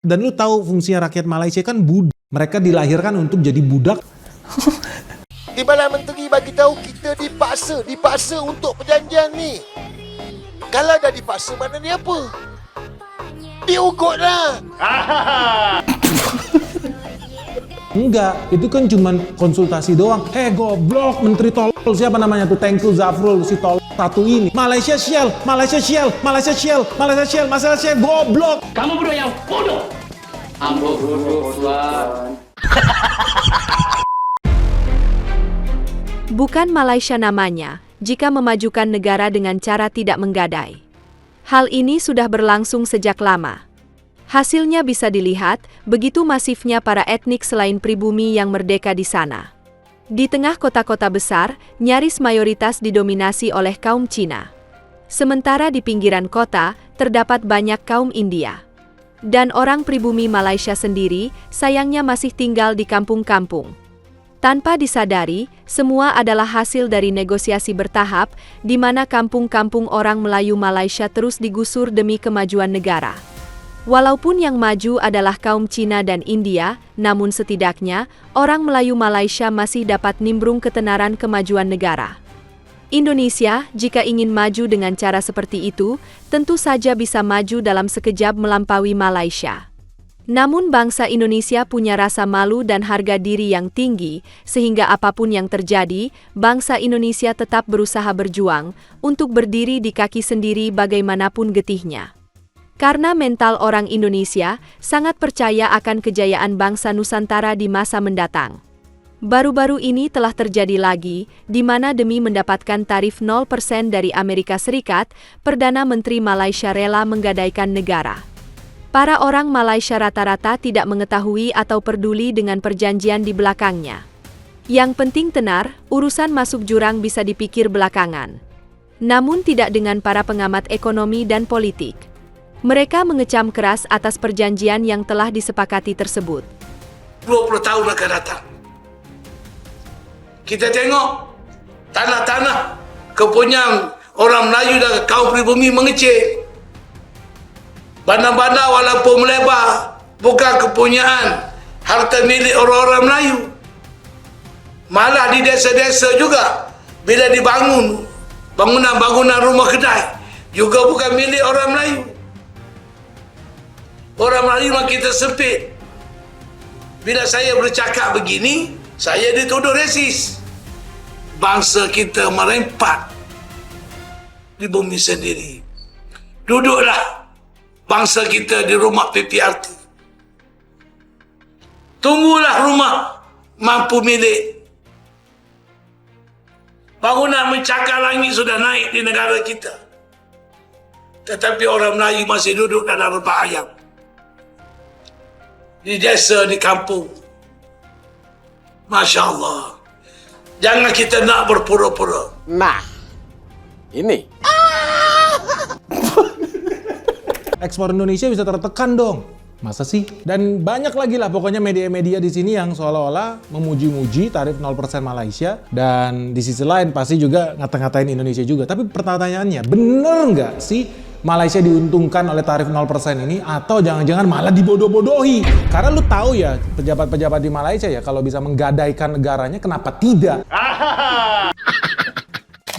Dan lu tahu fungsinya rakyat Malaysia kan budak. Mereka dilahirkan untuk jadi budak. Di mana menteri bagi tahu kita dipaksa untuk perjanjian ni. Kalau dah dipaksa mana ni apa? Diugut lah. Enggak, itu kan cuman konsultasi doang. Goblok, menteri tolol siapa namanya tuh, Tengku Zafrul, si tolol satu ini. Malaysia Shell, goblok. Kamu bodoh yang bodoh. Ambo bodoh, Tuan. Bukan Malaysia namanya, jika memajukan negara dengan cara tidak menggadai. Hal ini sudah berlangsung sejak lama. Hasilnya bisa dilihat, begitu masifnya para etnik selain pribumi yang merdeka di sana. Di tengah kota-kota besar, nyaris mayoritas didominasi oleh kaum Cina. Sementara di pinggiran kota, terdapat banyak kaum India. Dan orang pribumi Malaysia sendiri, sayangnya masih tinggal di kampung-kampung. Tanpa disadari, semua adalah hasil dari negosiasi bertahap, di mana kampung-kampung orang Melayu Malaysia terus digusur demi kemajuan negara. Walaupun yang maju adalah kaum Cina dan India, namun setidaknya, orang Melayu Malaysia masih dapat nimbrung ketenaran kemajuan negara. Indonesia, jika ingin maju dengan cara seperti itu, tentu saja bisa maju dalam sekejap melampaui Malaysia. Namun bangsa Indonesia punya rasa malu dan harga diri yang tinggi, sehingga apapun yang terjadi, bangsa Indonesia tetap berusaha berjuang untuk berdiri di kaki sendiri bagaimanapun getihnya. Karena mental orang Indonesia sangat percaya akan kejayaan bangsa Nusantara di masa mendatang. Baru-baru ini telah terjadi lagi, di mana demi mendapatkan tarif 0% dari Amerika Serikat, Perdana Menteri Malaysia rela menggadaikan negara. Para orang Malaysia rata-rata tidak mengetahui atau peduli dengan perjanjian di belakangnya. Yang penting tenar, urusan masuk jurang bisa dipikir belakangan. Namun tidak dengan para pengamat ekonomi dan politik. Mereka mengecam keras atas perjanjian yang telah disepakati tersebut. 20 tahun akan datang. Kita tengok tanah-tanah kepunyaan orang Melayu dan kaum pribumi mengecil. Bandar-bandar walaupun melebar, bukan kepunyaan harta milik orang-orang Melayu. Malah di desa-desa juga, bila dibangun bangunan-bangunan rumah kedai, juga bukan milik orang Melayu. Orang Melayu makin tersempit. Bila saya bercakap begini, saya dituduh resis. Bangsa kita merempat di bumi sendiri. Duduklah bangsa kita di rumah PPRT. Tunggulah rumah mampu milik. Bangunan mencakar langit sudah naik di negara kita. Tetapi orang Melayu masih duduk dalam rebak ayam. Di desa, di kampung. Masya Allah. Jangan kita nak berpura-pura. Nah, ini. Ekspor Indonesia bisa tertekan dong. Masa sih? Dan banyak lagi lah pokoknya media-media di sini yang seolah-olah memuji-muji tarif 0% Malaysia. Dan di sisi lain pasti juga ngata-ngatain Indonesia juga. Tapi pertanyaannya, bener nggak sih Malaysia diuntungkan oleh tarif 0% ini, atau jangan-jangan malah dibodoh-bodohi? Karena lu tahu ya, pejabat-pejabat di Malaysia ya, kalau bisa menggadaikan negaranya, kenapa tidak?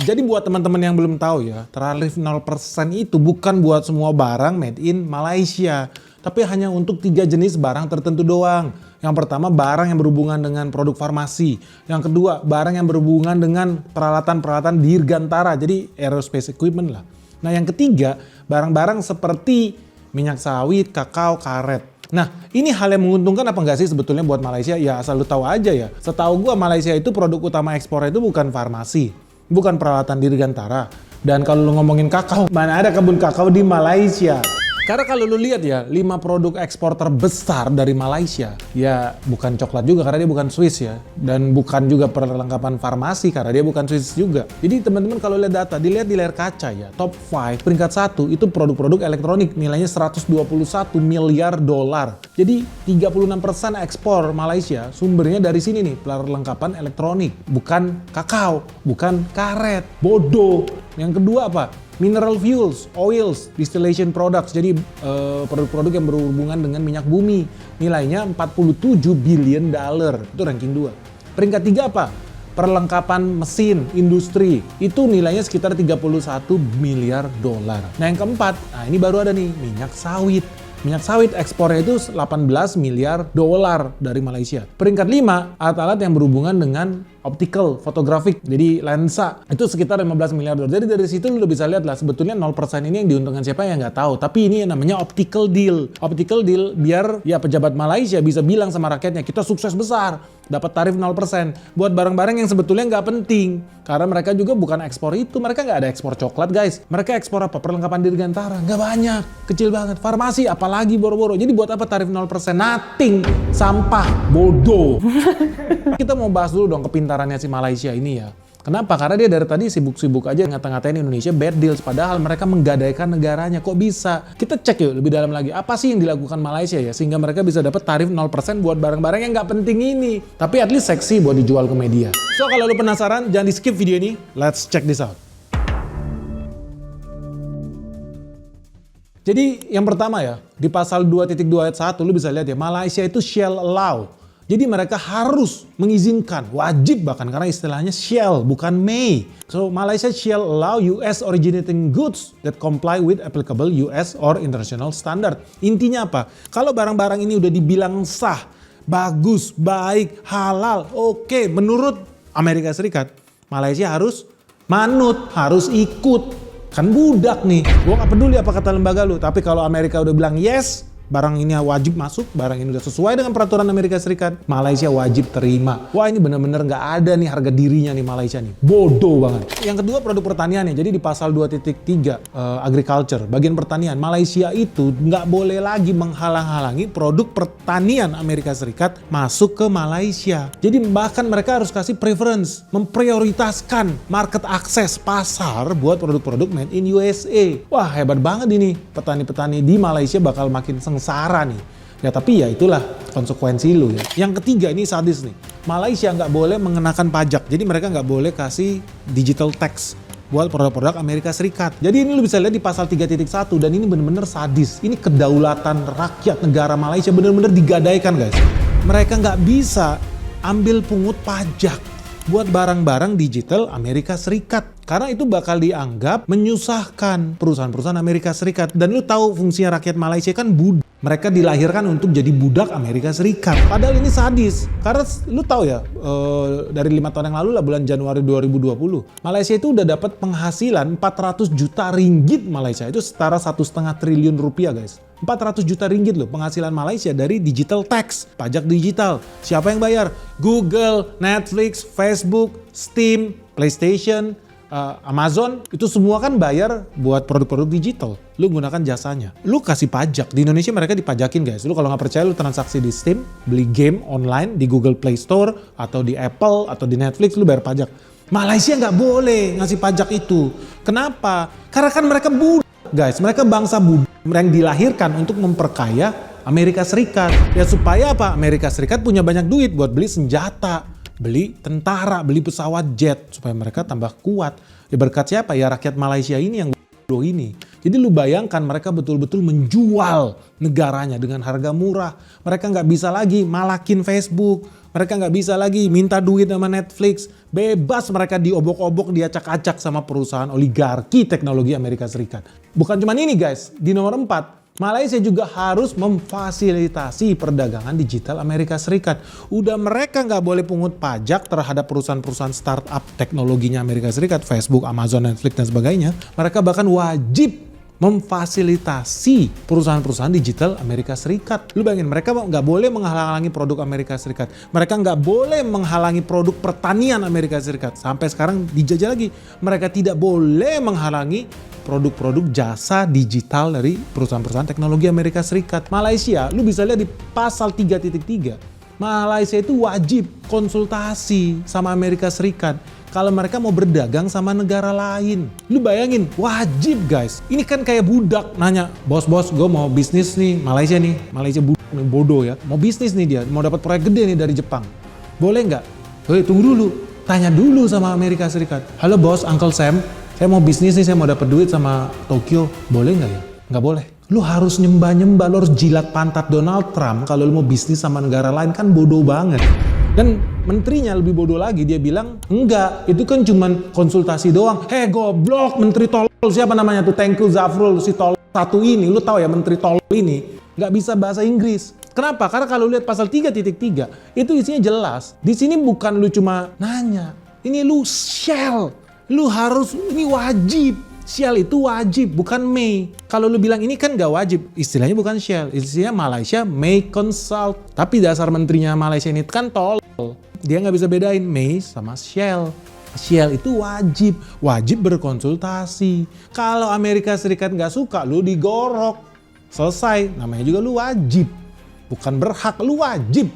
Jadi buat teman-teman yang belum tahu ya, tarif 0% itu bukan buat semua barang made in Malaysia, tapi hanya untuk 3 jenis barang tertentu doang. Yang pertama, barang yang berhubungan dengan produk farmasi. Yang kedua, barang yang berhubungan dengan peralatan-peralatan dirgantara, jadi aerospace equipment lah. Nah yang ketiga, barang-barang seperti minyak sawit, kakao, karet. Nah ini hal yang menguntungkan apa enggak sih sebetulnya buat Malaysia? Ya asal lu tahu aja ya. Setahu gua Malaysia itu produk utama ekspornya itu bukan farmasi, bukan peralatan dirgantara. Dan kalau lu ngomongin kakao, mana ada kebun kakao di Malaysia? Karena kalau lu lihat ya, 5 produk ekspor terbesar dari Malaysia, ya bukan coklat juga karena dia bukan Swiss ya. Dan bukan juga perlengkapan farmasi karena dia bukan Swiss juga. Jadi teman-teman kalau lihat data, dilihat di layar kaca ya, top 5, peringkat 1 itu produk-produk elektronik nilainya 121 miliar dolar. Jadi 36% ekspor Malaysia sumbernya dari sini nih, perlengkapan elektronik. Bukan kakao, bukan karet, bodoh. Yang kedua apa? Mineral fuels, oils, distillation products, jadi produk-produk yang berhubungan dengan minyak bumi. Nilainya 47 billion dollar, itu ranking 2. Peringkat 3 apa? Perlengkapan mesin, industri, itu nilainya sekitar 31 miliar dolar. Nah yang keempat, nah ini baru ada nih, minyak sawit. Minyak sawit ekspornya itu 18 miliar dolar dari Malaysia. Peringkat 5, alat-alat yang berhubungan dengan optical, fotografik, jadi lensa, itu sekitar 15 miliar dolar. Jadi dari situ lu bisa lihat lah, sebetulnya 0% ini yang diuntungkan siapa yang nggak tahu. Tapi ini yang namanya optical deal. Optical deal biar ya pejabat Malaysia bisa bilang sama rakyatnya, kita sukses besar, dapat tarif 0%. Buat barang-barang yang sebetulnya nggak penting. Karena mereka juga bukan ekspor itu, mereka nggak ada ekspor coklat guys. Mereka ekspor apa? Perlengkapan dirgantara, nggak banyak, kecil banget. Farmasi, apalagi boro-boro. Jadi buat apa tarif 0%? Nothing, sampah, bodoh. Kita mau bahas dulu dong kepintarannya si Malaysia ini ya. Kenapa? Karena dia dari tadi sibuk-sibuk aja ngata-ngatain Indonesia bad deals, padahal mereka menggadaikan negaranya. Kok bisa? Kita cek yuk lebih dalam lagi. Apa sih yang dilakukan Malaysia ya sehingga mereka bisa dapat tarif 0% buat barang-barang yang nggak penting ini. Tapi at least seksi buat dijual ke media. So kalau lu penasaran, jangan di skip video ini. Let's check this out. Jadi yang pertama ya, di pasal 2.2 ayat 1 lu bisa lihat ya, Malaysia itu shall allow. Jadi mereka harus mengizinkan, wajib bahkan, karena istilahnya shall, bukan may. So Malaysia shall allow US originating goods that comply with applicable US or international standard. Intinya apa? Kalau barang-barang ini udah dibilang sah, bagus, baik, halal, oke, menurut Amerika Serikat, Malaysia harus manut, harus ikut. Kan budak nih, gue gak peduli apa kata lembaga lu, tapi kalau Amerika udah bilang yes, barang ini wajib masuk, barang ini udah sesuai dengan peraturan Amerika Serikat, Malaysia wajib terima. Wah ini bener-bener nggak ada nih harga dirinya nih Malaysia nih. Bodoh banget. Yang kedua produk pertanian ya. Jadi di pasal 2.3 agriculture, bagian pertanian, Malaysia itu nggak boleh lagi menghalang-halangi produk pertanian Amerika Serikat masuk ke Malaysia. Jadi bahkan mereka harus kasih preference, memprioritaskan market access, pasar buat produk-produk made in USA. Wah hebat banget ini. Petani-petani di Malaysia bakal makin sengsara nih. Ya tapi ya itulah konsekuensi lu ya. Yang ketiga ini sadis nih. Malaysia nggak boleh mengenakan pajak. Jadi mereka nggak boleh kasih digital tax buat produk-produk Amerika Serikat. Jadi ini lu bisa lihat di pasal 3.1 dan ini bener-bener sadis. Ini kedaulatan rakyat negara Malaysia bener-bener digadaikan guys. Mereka nggak bisa ambil pungut pajak buat barang-barang digital Amerika Serikat. Karena itu bakal dianggap menyusahkan perusahaan-perusahaan Amerika Serikat. Dan lu tahu fungsinya rakyat Malaysia kan budak. Mereka dilahirkan untuk jadi budak Amerika Serikat. Padahal ini sadis. Karena lu tahu ya, dari 5 tahun yang lalu lah, bulan Januari 2020, Malaysia itu udah dapat penghasilan 400 juta ringgit Malaysia. Itu setara 1,5 triliun rupiah guys. 400 juta ringgit loh penghasilan Malaysia dari digital tax, pajak digital. Siapa yang bayar? Google, Netflix, Facebook, Steam, PlayStation, Amazon, itu semua kan bayar buat produk-produk digital. Lu gunakan jasanya. Lu kasih pajak. Di Indonesia mereka dipajakin guys. Lu kalau nggak percaya lu transaksi di Steam, beli game online di Google Play Store, atau di Apple, atau di Netflix, lu bayar pajak. Malaysia nggak boleh ngasih pajak itu. Kenapa? Karena kan mereka budak guys. Mereka bangsa budak yang dilahirkan untuk memperkaya Amerika Serikat. Ya supaya apa? Amerika Serikat punya banyak duit buat beli senjata, beli tentara, beli pesawat jet supaya mereka tambah kuat. Ya berkat siapa? Ya rakyat Malaysia ini yang bodoh ini. Jadi lu bayangkan mereka betul-betul menjual negaranya dengan harga murah. Mereka nggak bisa lagi malakin Facebook. Mereka nggak bisa lagi minta duit sama Netflix. Bebas mereka diobok-obok, diacak-acak sama perusahaan oligarki teknologi Amerika Serikat. Bukan cuma ini guys, di nomor 4. Malaysia juga harus memfasilitasi perdagangan digital Amerika Serikat. Udah mereka nggak boleh pungut pajak terhadap perusahaan-perusahaan startup teknologinya Amerika Serikat, Facebook, Amazon, Netflix, dan sebagainya. Mereka bahkan wajib memfasilitasi perusahaan-perusahaan digital Amerika Serikat. Lu bayangin, mereka nggak boleh menghalangi produk Amerika Serikat. Mereka nggak boleh menghalangi produk pertanian Amerika Serikat. Sampai sekarang dijajah lagi. Mereka tidak boleh menghalangi produk-produk jasa digital dari perusahaan-perusahaan teknologi Amerika Serikat. Malaysia, lu bisa lihat di pasal 3.3. Malaysia itu wajib konsultasi sama Amerika Serikat kalau mereka mau berdagang sama negara lain. Lu bayangin, wajib guys. Ini kan kayak budak nanya, bos gue mau bisnis nih Malaysia nih. Malaysia budak nih, bodoh ya. Mau bisnis nih dia, mau dapat proyek gede nih dari Jepang. Boleh nggak? Hei tunggu dulu, tanya dulu sama Amerika Serikat. Halo bos, Uncle Sam. saya mau bisnis nih, saya mau dapat duit sama Tokyo, boleh nggak ya? Nggak boleh. Lu harus nyembah-nyembah, lu harus jilat pantat Donald Trump kalau lu mau bisnis sama negara lain, kan bodoh banget. Dan menterinya lebih bodoh lagi, dia bilang, enggak, itu kan cuman konsultasi doang. Goblok, menteri tolol, siapa namanya tuh, Tengku Zafrul, si tolol satu ini, lu tahu ya menteri tolol ini, nggak bisa bahasa Inggris. Kenapa? Karena kalau lihat pasal 3.3, itu isinya jelas. Di sini bukan lu cuma nanya, ini lu shall, lu harus, ini wajib. Shall itu wajib, bukan may. Kalau lu bilang ini kan gak wajib, istilahnya bukan shall, istilahnya Malaysia may consult. Tapi dasar menterinya Malaysia ini kan tolol. Dia gak bisa bedain may sama shall. Shall itu wajib, wajib berkonsultasi. Kalau Amerika Serikat gak suka, lu digorok. Selesai, namanya juga lu wajib. Bukan berhak, lu wajib.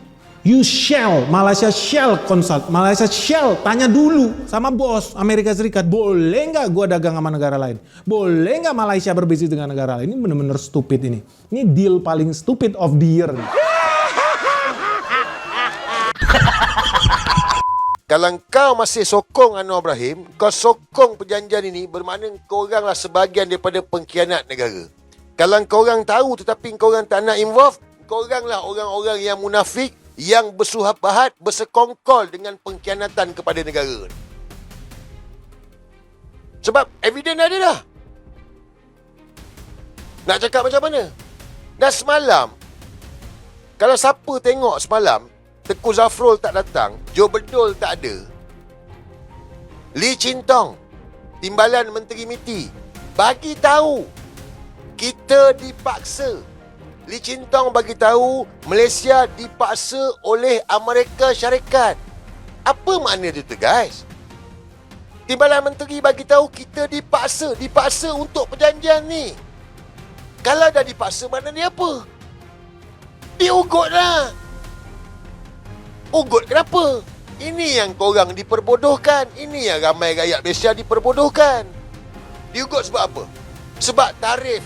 You shall, Malaysia shall consult, Malaysia shall tanya dulu sama bos Amerika Serikat, boleh nggak gua dagang sama negara lain? Boleh nggak Malaysia berbisnis dengan negara lain? Ini bener-bener stupid ini. Ini deal paling stupid of the year. Kalau kau masih sokong Anwar Ibrahim, kau sokong perjanjian ini, bermakna kau oranglah sebahagian daripada pengkhianat negara. Kalau kau orang tahu tetapi kau orang tak nak involve, kau oranglah orang-orang yang munafik, yang bersuhabahat, bersekongkol dengan pengkhianatan kepada negara. Sebab evidence ada dah. Nak cakap macam mana? Dan semalam, kalau siapa tengok semalam, Tengku Zafrul tak datang, Joe Bedul tak ada, Lee Chin Tong, Timbalan Menteri MITI, bagi tahu kita dipaksa. Lee Chin Tong bagi tahu Malaysia dipaksa oleh Amerika Syarikat. Apa makna dia tu, guys? Timbalan Menteri bagi tahu kita dipaksa untuk perjanjian ni. Kalau dah dipaksa, maknanya apa? Diugut lah. Ugut kenapa? Ini yang korang diperbodohkan. Ini yang ramai rakyat Malaysia diperbodohkan. Diugut sebab apa? Sebab tarif.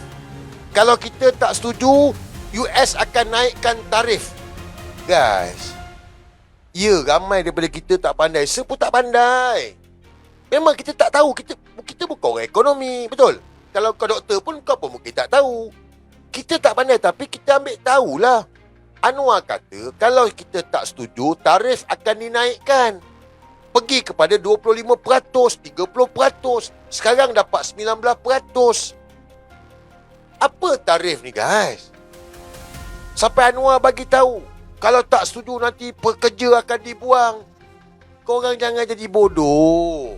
Kalau kita tak setuju, US akan naikkan tarif. Guys, ya, ramai daripada kita tak pandai. Saya pun tak pandai. Memang kita tak tahu. Kita bukan orang ekonomi, betul? Kalau kau doktor pun, kau pun mungkin tak tahu. Kita tak pandai, tapi kita ambil tahulah. Anwar kata, kalau kita tak setuju, tarif akan dinaikkan. Pergi kepada 25%, 30%. Sekarang dapat 19%. Apa tarif ni, guys? Sampai Anwar bagi tahu, kalau tak setuju nanti pekerja akan dibuang. Korang jangan jadi bodoh.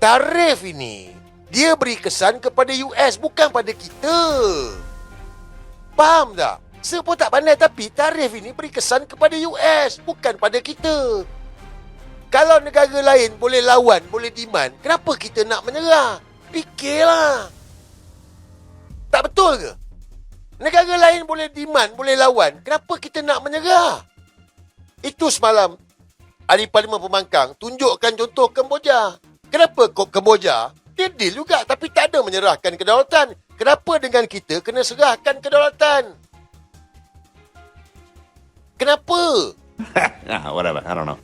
Tarif ini, dia beri kesan kepada US, bukan pada kita. Faham tak? Saya pun tak pandai, tapi tarif ini beri kesan kepada US, bukan pada kita. Kalau negara lain boleh lawan, boleh demand, kenapa kita nak menyerah? Fikirlah. Tak betul ke? Negara lain boleh demand, boleh lawan. Kenapa kita nak menyerah? Itu semalam Ahli Parlimen Pembangkang tunjukkan contoh Kemboja. Kenapa Kemboja? Dia deal juga tapi tak ada menyerahkan kedaulatan. Kenapa dengan kita kena serahkan kedaulatan? Kenapa? Whatever, I don't know.